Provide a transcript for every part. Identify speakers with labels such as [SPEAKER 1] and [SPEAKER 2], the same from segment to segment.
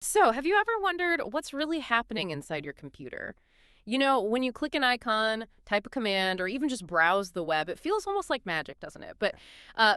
[SPEAKER 1] So, have you ever wondered what's really happening inside your computer? You know, when you click an icon, type a command, or even just browse the web, it feels almost like magic, doesn't it? But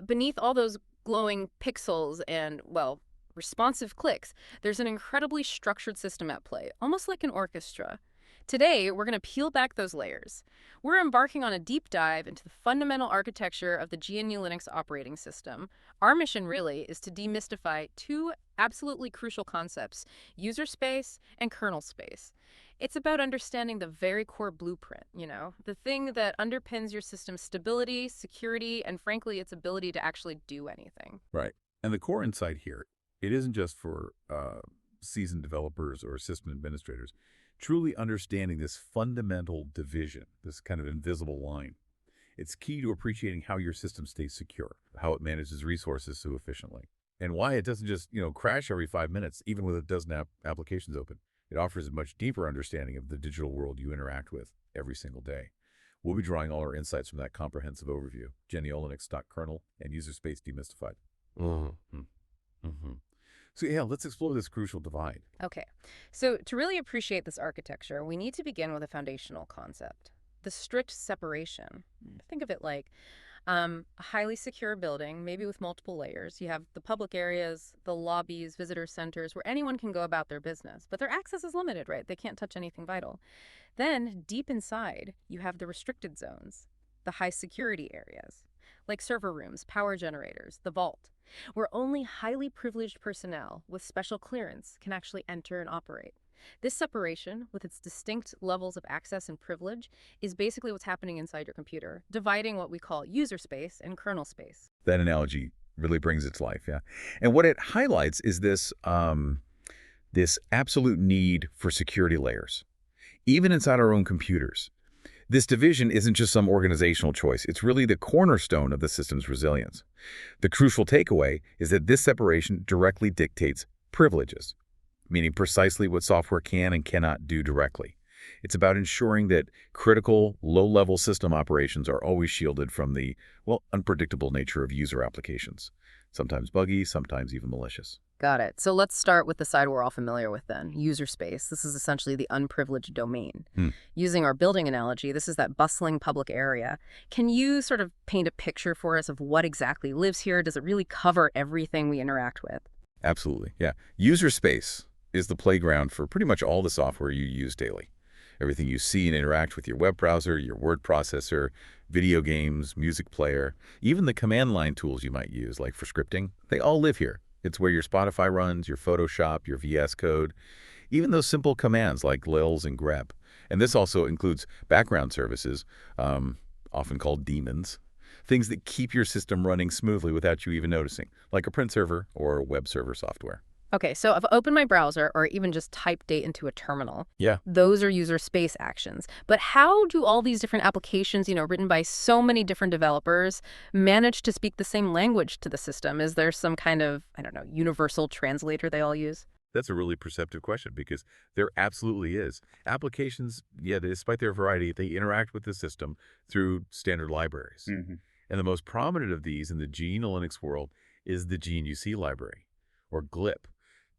[SPEAKER 1] beneath all those glowing pixels and, well, responsive clicks, there's an incredibly structured system at play, almost like an orchestra. Today, we're going to peel back those layers. We're embarking on a deep dive into the fundamental architecture of the GNU Linux operating system. Our mission really is to demystify two absolutely crucial concepts: user space and kernel space. It's about understanding the very core blueprint, the thing that underpins your system's stability, security, and frankly, its ability to actually do anything.
[SPEAKER 2] Right. And the core insight here, it isn't just for seasoned developers or system administrators. Truly understanding this fundamental division, this kind of invisible line, it's key to appreciating how your system stays secure, how it manages resources so efficiently, and why it doesn't just, crash every 5 minutes, even with a dozen applications open. It offers a much deeper understanding of the digital world you interact with every single day. We'll be drawing all our insights from that comprehensive overview, GNU-Linux.kernel and user space demystified.
[SPEAKER 3] Mm-hmm.
[SPEAKER 2] Mm-hmm. So yeah, let's explore this crucial divide.
[SPEAKER 1] Okay, so to really appreciate this architecture, we need to begin with a foundational concept: the strict separation. Think of it like a highly secure building, maybe with multiple layers. You have the public areas, the lobbies, visitor centers, where anyone can go about their business, but their access is limited, right? They can't touch anything vital. Then, deep inside, you have the restricted zones, the high security areas, like server rooms, power generators, the vault, where only highly privileged personnel with special clearance can actually enter and operate. This separation, with its distinct levels of access and privilege, is basically what's happening inside your computer, dividing what we call user space and kernel space.
[SPEAKER 2] That analogy really brings it to life, yeah. And what it highlights is this absolute need for security layers, even inside our own computers. This division isn't just some organizational choice. It's really the cornerstone of the system's resilience. The crucial takeaway is that this separation directly dictates privileges, meaning precisely what software can and cannot do directly. It's about ensuring that critical, low-level system operations are always shielded from the, well, unpredictable nature of user applications. Sometimes buggy, sometimes even malicious.
[SPEAKER 1] Got it. So let's start with the side we're all familiar with then, user space. This is essentially the unprivileged domain. Using our building analogy, this is that bustling public area. Can you sort of paint a picture for us of what exactly lives here? Does it really cover everything we interact with?
[SPEAKER 2] Absolutely, yeah. User space is the playground for pretty much all the software you use daily. Everything you see and interact with your web browser, your word processor, video games, music player, even the command line tools you might use, like for scripting, they all live here. It's where your Spotify runs, your Photoshop, your VS Code, even those simple commands like lils and grep. And this also includes background services, often called daemons, things that keep your system running smoothly without you even noticing, like a print server or web server software.
[SPEAKER 1] Okay, so I've opened my browser or even just typed date into a terminal.
[SPEAKER 2] Yeah.
[SPEAKER 1] Those are user space actions. But how do all these different applications, written by so many different developers, manage to speak the same language to the system? Is there some kind of, I don't know, universal translator they all use?
[SPEAKER 2] That's a really perceptive question because there absolutely is. Applications, yeah, despite their variety, they interact with the system through standard libraries. And the most prominent of these in the GNU Linux world is the GNU C Library, or glib.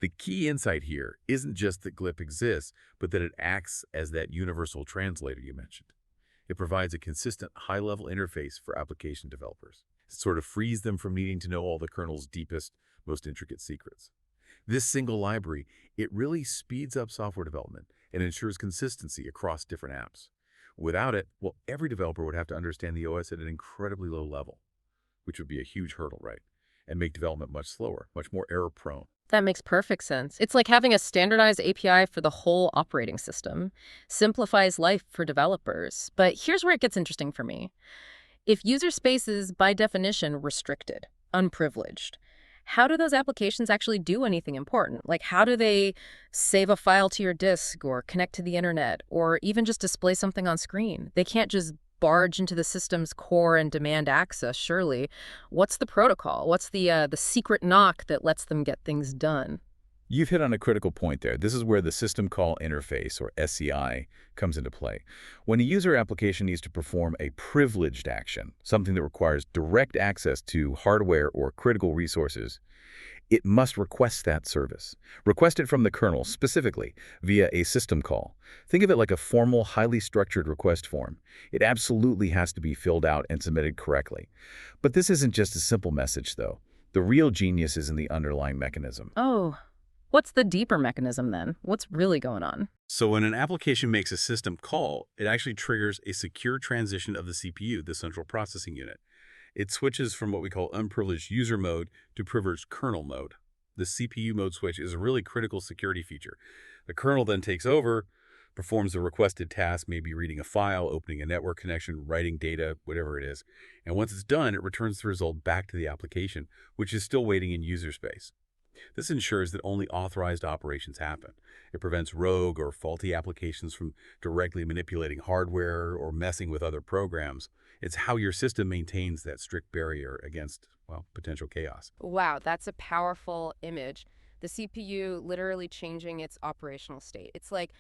[SPEAKER 2] The key insight here isn't just that glib exists, but that it acts as that universal translator you mentioned. It provides a consistent high-level interface for application developers. It sort of frees them from needing to know all the kernel's deepest, most intricate secrets. This single library, it really speeds up software development and ensures consistency across different apps. Without it, well, every developer would have to understand the OS at an incredibly low level, which would be a huge hurdle, right? And make development much slower, much more error-prone.
[SPEAKER 1] That makes perfect sense. It's like having a standardized API for the whole operating system. Simplifies life for developers. But here's where it gets interesting for me. If user space is, by definition, restricted, unprivileged, how do those applications actually do anything important? Like, how do they save a file to your disk or connect to the internet or even just display something on screen? They can't just barge into the system's core and demand access, surely. What's the protocol? What's the secret knock that lets them get things done?
[SPEAKER 2] You've hit on a critical point there. This is where the System Call Interface, or SCI, comes into play. When a user application needs to perform a privileged action, something that requires direct access to hardware or critical resources, it must request that service. Request it from the kernel, specifically, via a system call. Think of it like a formal, highly structured request form. It absolutely has to be filled out and submitted correctly. But this isn't just a simple message, though. The real genius is in the underlying mechanism.
[SPEAKER 1] Oh, what's the deeper mechanism then? What's really going on?
[SPEAKER 3] So when an application makes a system call, it actually triggers a secure transition of the CPU, the central processing unit. It switches from what we call unprivileged user mode to privileged kernel mode. The CPU mode switch is a really critical security feature. The kernel then takes over, performs the requested task, maybe reading a file, opening a network connection, writing data, whatever it is. And once it's done, it returns the result back to the application, which is still waiting in user space. This ensures that only authorized operations happen. It prevents rogue or faulty applications from directly manipulating hardware or messing with other programs. It's how your system maintains that strict barrier against, well, potential chaos.
[SPEAKER 1] Wow, that's a powerful image. The CPU literally changing its operational state. It's like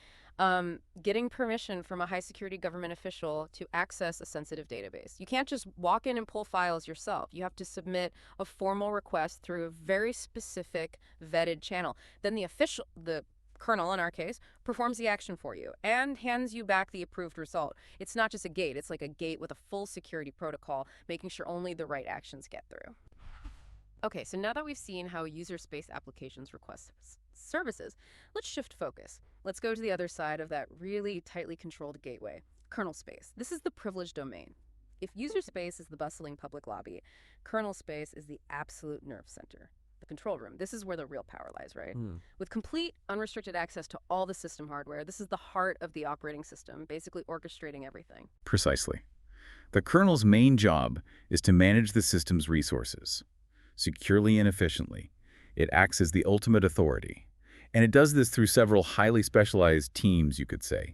[SPEAKER 1] getting permission from a high-security government official to access a sensitive database. You can't just walk in and pull files yourself. You have to submit a formal request through a very specific, vetted channel. Then the kernel in our case, performs the action for you and hands you back the approved result. It's not just a gate. It's like a gate with a full security protocol, making sure only the right actions get through. Okay, so now that we've seen how user space applications request services, let's shift focus. Let's go to the other side of that really tightly controlled gateway, kernel space. This is the privileged domain. If user space is the bustling public lobby, kernel space is the absolute nerve center, the control room. This is where the real power lies, right? With complete unrestricted access to all the system hardware, this is the heart of the operating system, basically orchestrating everything.
[SPEAKER 2] Precisely. The kernel's main job is to manage the system's resources securely and efficiently. It acts as the ultimate authority. And it does this through several highly specialized teams, you could say.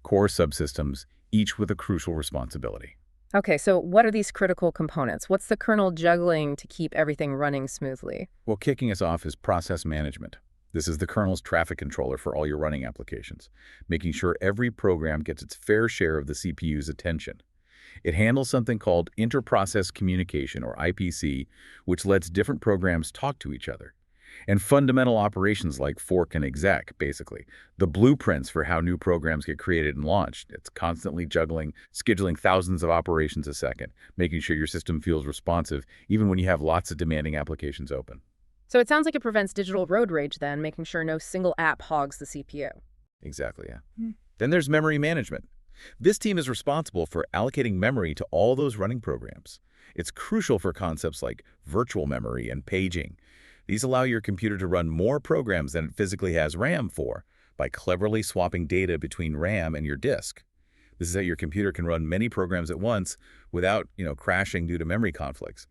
[SPEAKER 2] Core subsystems, each with a crucial responsibility.
[SPEAKER 1] Okay, so what are these critical components? What's the kernel juggling to keep everything running smoothly?
[SPEAKER 2] Well, kicking us off is process management. This is the kernel's traffic controller for all your running applications, making sure every program gets its fair share of the CPU's attention. It handles something called inter-process communication, or IPC, which lets different programs talk to each other. And fundamental operations like fork and exec, basically. The blueprints for how new programs get created and launched. It's constantly juggling, scheduling thousands of operations a second, making sure your system feels responsive, even when you have lots of demanding applications open.
[SPEAKER 1] So it sounds like it prevents digital road rage then, making sure no single app hogs the CPU.
[SPEAKER 2] Exactly, yeah. Then there's memory management. This team is responsible for allocating memory to all those running programs. It's crucial for concepts like virtual memory and paging. These allow your computer to run more programs than it physically has RAM for by cleverly swapping data between RAM and your disk. This is how your computer can run many programs at once without, crashing due to memory conflicts.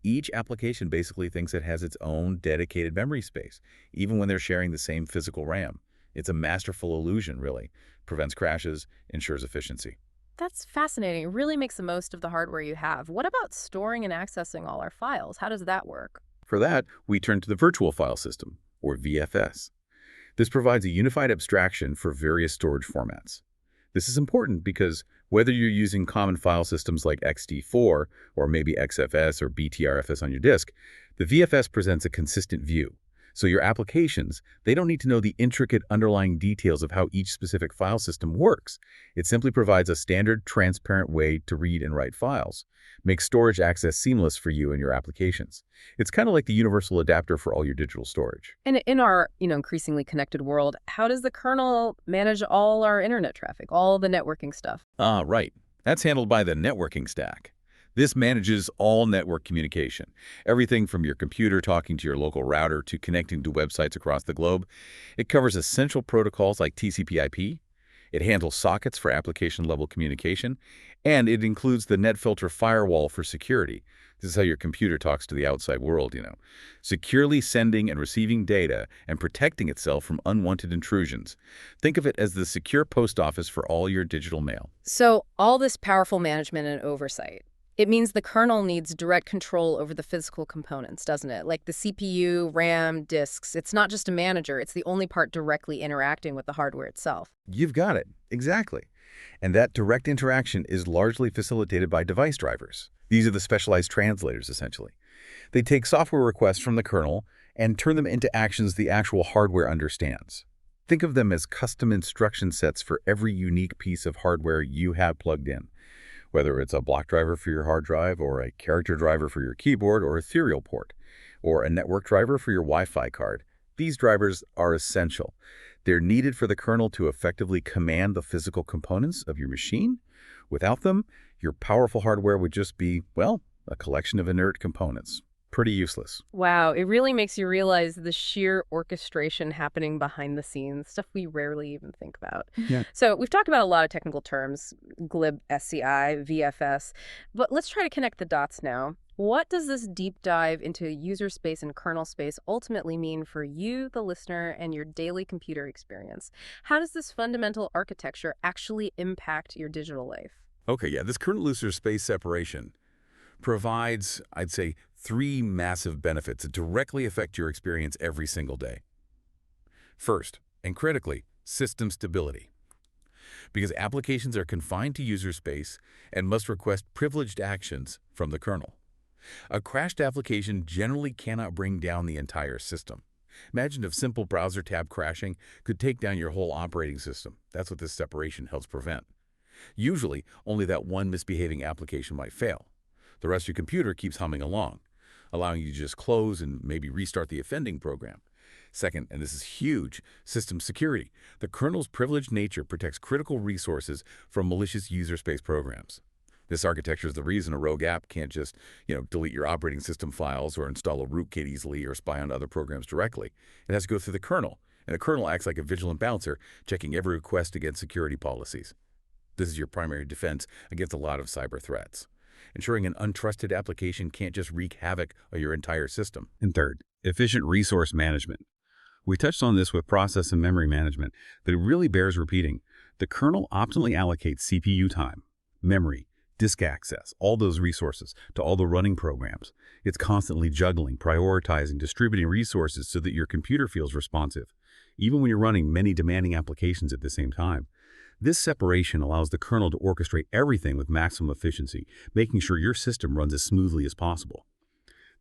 [SPEAKER 2] Each application basically thinks it has its own dedicated memory space, even when they're sharing the same physical RAM. It's a masterful illusion, really. Prevents crashes, ensures efficiency.
[SPEAKER 1] That's fascinating. It really makes the most of the hardware you have. What about storing and accessing all our files? How does that work?
[SPEAKER 2] For that, we turn to the virtual file system, or VFS. This provides a unified abstraction for various storage formats. This is important because whether you're using common file systems like XT4 or maybe XFS or BTRFS on your disk, the VFS presents a consistent view. So your applications, they don't need to know the intricate underlying details of how each specific file system works. It simply provides a standard, transparent way to read and write files. Makes storage access seamless for you and your applications. It's kind of like the universal adapter for all your digital storage.
[SPEAKER 1] And in our, increasingly connected world, how does the kernel manage all our internet traffic, all the networking stuff?
[SPEAKER 2] Right. That's handled by the networking stack. This manages all network communication, everything from your computer talking to your local router to connecting to websites across the globe. It covers essential protocols like TCP/IP. It handles sockets for application-level communication, and it includes the NetFilter firewall for security. This is how your computer talks to the outside world, Securely sending and receiving data and protecting itself from unwanted intrusions. Think of it as the secure post office for all your digital mail.
[SPEAKER 1] So all this powerful management and oversight, it means the kernel needs direct control over the physical components, doesn't it? Like the CPU, RAM, disks. It's not just a manager. It's the only part directly interacting with the hardware itself.
[SPEAKER 2] You've got it. Exactly. And that direct interaction is largely facilitated by device drivers. These are the specialized translators, essentially. They take software requests from the kernel and turn them into actions the actual hardware understands. Think of them as custom instruction sets for every unique piece of hardware you have plugged in, whether it's a block driver for your hard drive, or a character driver for your keyboard or ethereal port, or a network driver for your Wi-Fi card. These drivers are essential. They're needed for the kernel to effectively command the physical components of your machine. Without them, your powerful hardware would just be, well, a collection of inert components. Pretty useless.
[SPEAKER 1] Wow, it really makes you realize the sheer orchestration happening behind the scenes, stuff we rarely even think about.
[SPEAKER 2] Yeah.
[SPEAKER 1] So we've talked about a lot of technical terms, glib, SCI, VFS, but let's try to connect the dots now. What does this deep dive into user space and kernel space ultimately mean for you, the listener, and your daily computer experience? How does this fundamental architecture actually impact your digital life?
[SPEAKER 3] Okay, yeah, this kernel user space separation provides, I'd say, 3 massive benefits that directly affect your experience every single day. First, and critically, system stability. Because applications are confined to user space and must request privileged actions from the kernel. A crashed application generally cannot bring down the entire system. Imagine if simple browser tab crashing could take down your whole operating system. That's what this separation helps prevent. Usually, only that one misbehaving application might fail. The rest of your computer keeps humming along, allowing you to just close and maybe restart the offending program. Second, and this is huge, system security. The kernel's privileged nature protects critical resources from malicious user space programs. This architecture is the reason a rogue app can't just, delete your operating system files or install a rootkit easily or spy on other programs directly. It has to go through the kernel, and the kernel acts like a vigilant bouncer, checking every request against security policies. This is your primary defense against a lot of cyber threats, ensuring an untrusted application can't just wreak havoc on your entire system.
[SPEAKER 2] And third, efficient resource management. We touched on this with process and memory management, but it really bears repeating. The kernel optimally allocates CPU time, memory, disk access, all those resources to all the running programs. It's constantly juggling, prioritizing, distributing resources so that your computer feels responsive, even when you're running many demanding applications at the same time. This separation allows the kernel to orchestrate everything with maximum efficiency, making sure your system runs as smoothly as possible.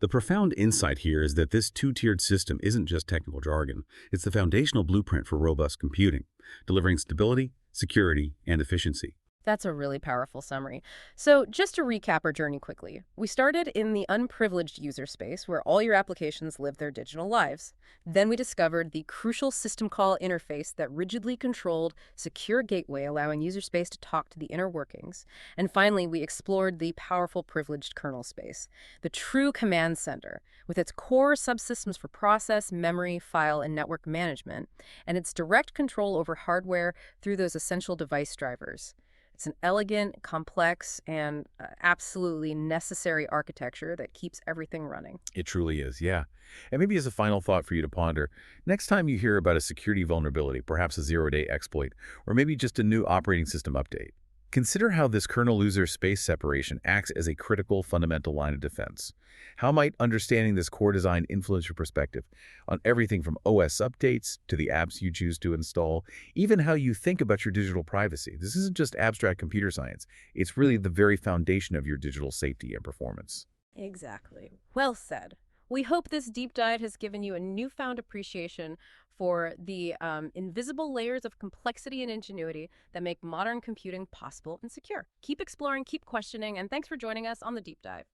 [SPEAKER 2] The profound insight here is that this two-tiered system isn't just technical jargon. It's the foundational blueprint for robust computing, delivering stability, security, and efficiency.
[SPEAKER 1] That's a really powerful summary. So just to recap our journey quickly, we started in the unprivileged user space where all your applications live their digital lives. Then we discovered the crucial system call interface that rigidly controlled secure gateway allowing user space to talk to the inner workings. And finally, we explored the powerful privileged kernel space, the true command center, with its core subsystems for process, memory, file, and network management, and its direct control over hardware through those essential device drivers. It's an elegant, complex, and absolutely necessary architecture that keeps everything running.
[SPEAKER 2] It truly is, yeah. And maybe as a final thought for you to ponder, next time you hear about a security vulnerability, perhaps a zero-day exploit, or maybe just a new operating system update, consider how this kernel user space separation acts as a critical fundamental line of defense. How might understanding this core design influence your perspective on everything from OS updates to the apps you choose to install, even how you think about your digital privacy? This isn't just abstract computer science. It's really the very foundation of your digital safety and performance.
[SPEAKER 1] Exactly. Well said. We hope this deep dive has given you a newfound appreciation for the invisible layers of complexity and ingenuity that make modern computing possible and secure. Keep exploring, keep questioning, and thanks for joining us on the deep dive.